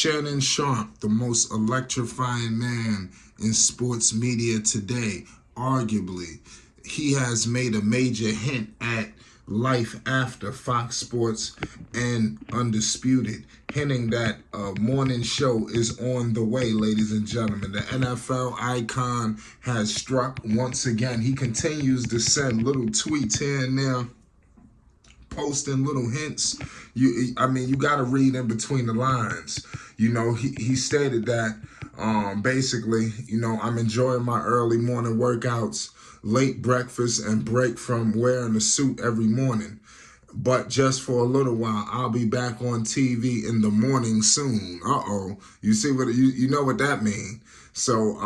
Shannon Sharpe, the most electrifying man in sports media today, arguably. He has made a major hint at life after Fox Sports and Undisputed, hinting that a morning show is on the way, ladies and gentlemen. The NFL icon has struck once again. He continues to send little tweets here and there, posting little hints. You got to read in between the lines. He stated that basically, I'm enjoying my early morning workouts, late breakfast, and break from wearing a suit every morning. But just for a little while, I'll be back on TV in the morning soon. You see what you know what that means. So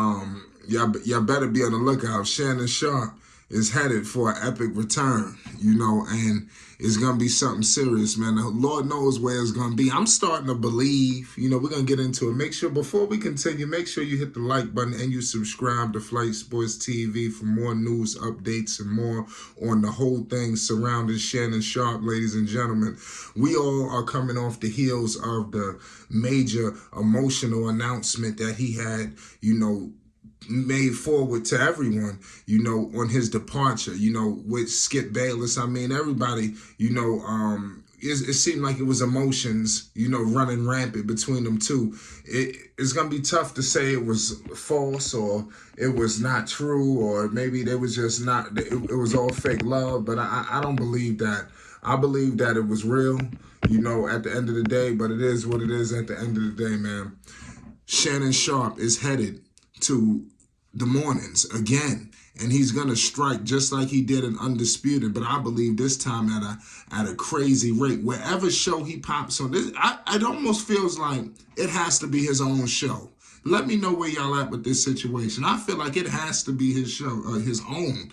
y'all better be on the lookout. Shannon Sharpe is headed for an epic return, and it's going to be something serious, man. The Lord knows where it's going to be. I'm starting to believe, we're going to get into it. Make sure, before we continue, make sure you hit the like button and you subscribe to Flight Sports TV for more news updates and more on the whole thing surrounding Shannon Sharpe, ladies and gentlemen. We all are coming off the heels of the major emotional announcement that he had, made forward to everyone, on his departure, with Skip Bayless. Everybody, it seemed like it was emotions, running rampant between them two. It's going to be tough to say it was false or it was not true, or maybe they was just not, it was all fake love, but I don't believe that. I believe that it was real, at the end of the day, but it is what it is at the end of the day, man. Shannon Sharpe is headed to the mornings again, and he's gonna strike just like he did in Undisputed, but I believe this time at a crazy rate. Wherever show he pops on, it almost feels like it has to be his own show. Let me know where y'all at with this situation. I feel like it has to be his show, his own,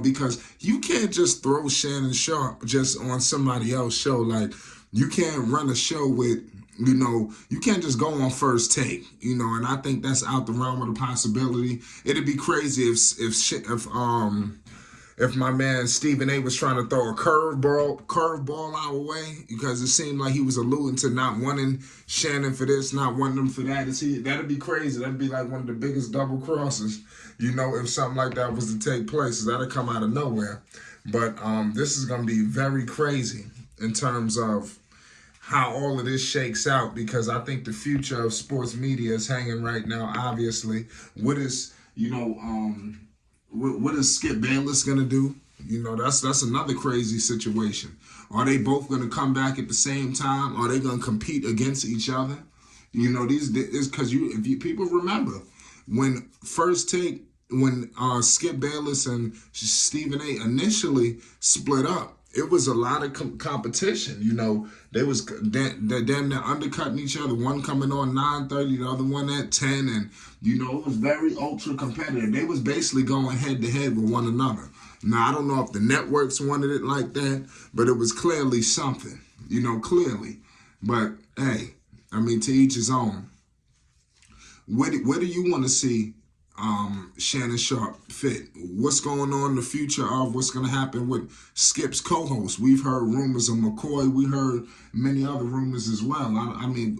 because you can't just throw Shannon Sharpe just on somebody else's show. Like, you can't run a show with, you can't just go on First Take, and I think that's out the realm of the possibility. It'd be crazy if my man Stephen A was trying to throw a curveball our way, because it seemed like he was alluding to not wanting Shannon for this, not wanting him for that. That'd be crazy. That'd be like one of the biggest double crosses, if something like that was to take place. That'd come out of nowhere. But this is gonna be very crazy in terms of how all of this shakes out, because I think the future of sports media is hanging right now, obviously. What is Skip Bayless gonna do? That's another crazy situation. Are they both gonna come back at the same time? Are they gonna compete against each other? Because if people remember when when Skip Bayless and Stephen A initially split up, it was a lot of competition. They was damn near undercutting each other. One coming on 9:30, the other one at 10, and it was very ultra competitive. They was basically going head to head with one another. Now, I don't know if the networks wanted it like that, but it was clearly something. Clearly. But hey, to each his own. Where do you want to see Shannon Sharpe fit? What's going on in the future of what's going to happen with Skip's co-host? We've heard rumors of McCoy. We heard many other rumors as well.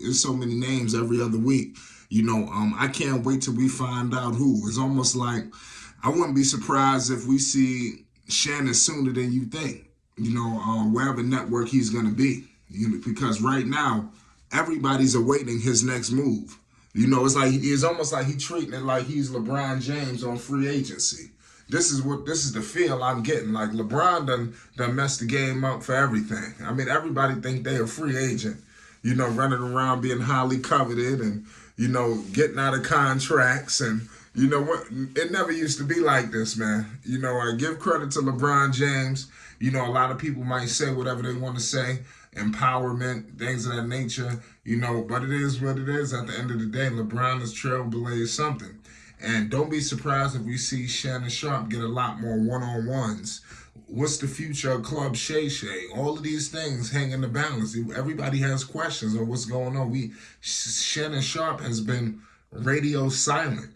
There's so many names every other week. I can't wait till we find out who. It's almost like I wouldn't be surprised if we see Shannon sooner than you think, wherever network he's going to be. Because right now, everybody's awaiting his next move. It's almost like he's treating it like he's LeBron James on free agency. This is the feel I'm getting. Like, LeBron done messed the game up for everything. Everybody think they a free agent, running around being highly coveted and, getting out of contracts. And you know what? It never used to be like this, man. I give credit to LeBron James. A lot of people might say whatever they want to say, empowerment, things of that nature, but it is what it is. At the end of the day, LeBron has trailblazed something. And don't be surprised if we see Shannon Sharpe get a lot more one-on-ones. What's the future of Club Shay? All of these things hang in the balance. Everybody has questions on what's going on. Shannon Sharpe has been radio silent.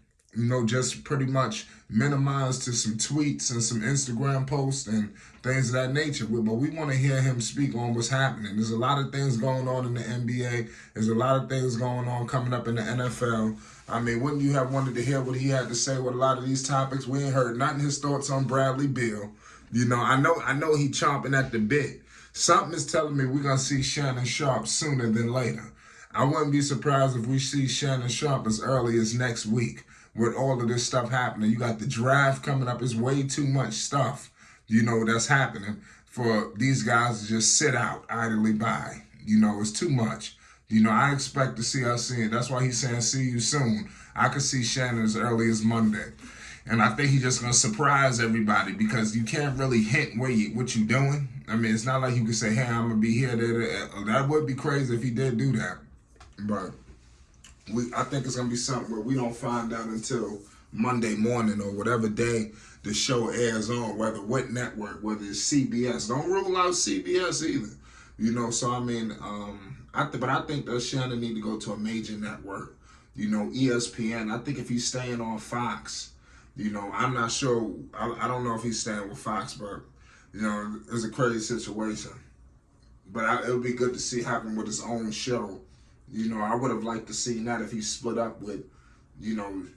just pretty much minimized to some tweets and some Instagram posts and things of that nature. But we want to hear him speak on what's happening. There's a lot of things going on in the NBA. There's a lot of things going on coming up in the NFL. I mean, wouldn't you have wanted to hear what he had to say with a lot of these topics? We ain't heard nothing his thoughts on Bradley Beal. I know he chomping at the bit. Something is telling me we're going to see Shannon Sharpe sooner than later. I wouldn't be surprised if we see Shannon Sharpe as early as next week with all of this stuff happening. You got the draft coming up. It's way too much stuff, that's happening for these guys to just sit out idly by. It's too much. I expect to see us in. That's why he's saying see you soon. I could see Shannon as early as Monday. And I think he's just going to surprise everybody because you can't really hint what you're doing. I mean, it's not like you can say, hey, I'm going to be here. That would be crazy if he did do that. But I think it's going to be something where we don't find out until Monday morning or whatever day the show airs on, whether what network, whether it's CBS. Don't rule out CBS either. So I mean, but I think that Shannon need to go to a major network, ESPN. I think if he's staying on Fox, I'm not sure. I don't know if he's staying with Fox, but, it's a crazy situation. But it would be good to see happen with his own show. I would have liked to see that if he split up with,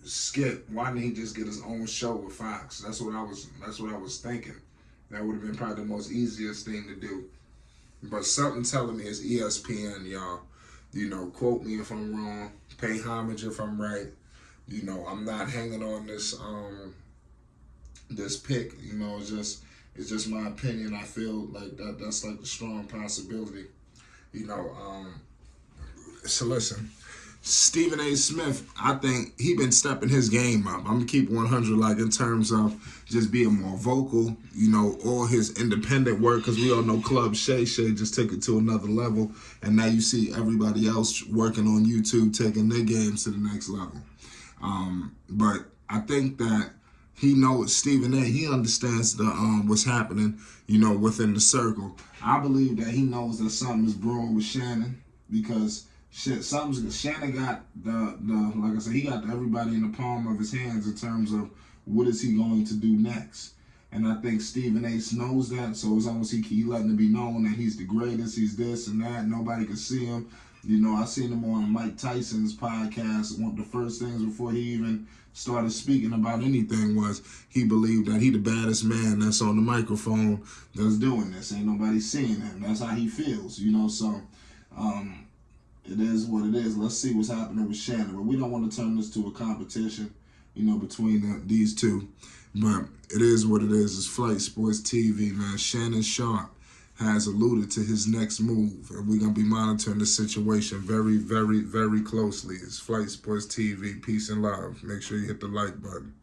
Skip. Why didn't he just get his own show with Fox? That's what I was thinking. That would have been probably the most easiest thing to do. But something telling me it's ESPN, y'all. Quote me if I'm wrong. Pay homage if I'm right. I'm not hanging on this pick. It's just my opinion. I feel like that's like a strong possibility. So listen, Stephen A. Smith, I think he been stepping his game up. I'm gonna keep 100, like in terms of just being more vocal, all his independent work, because we all know Club Shay just took it to another level, and now you see everybody else working on YouTube taking their games to the next level. But I think that he knows Stephen A. He understands the what's happening, within the circle. I believe that he knows that something is brewing with Shannon because Shannon got the like I said, he got everybody in the palm of his hands in terms of what is he going to do next. And I think Stephen A. knows that, so it's almost he letting it be known that he's the greatest, he's this and that, nobody can see him. I seen him on Mike Tyson's podcast. One of the first things before he even started speaking about anything was he believed that he the baddest man that's on the microphone that's doing this. Ain't nobody seeing him. That's how he feels, so it is what it is. Let's see what's happening with Shannon. But we don't want to turn this to a competition, between these two. But it is what it is. It's Flight Sports TV, man. Shannon Sharpe has alluded to his next move, and we're going to be monitoring the situation very, very, very closely. It's Flight Sports TV. Peace and love. Make sure you hit the like button.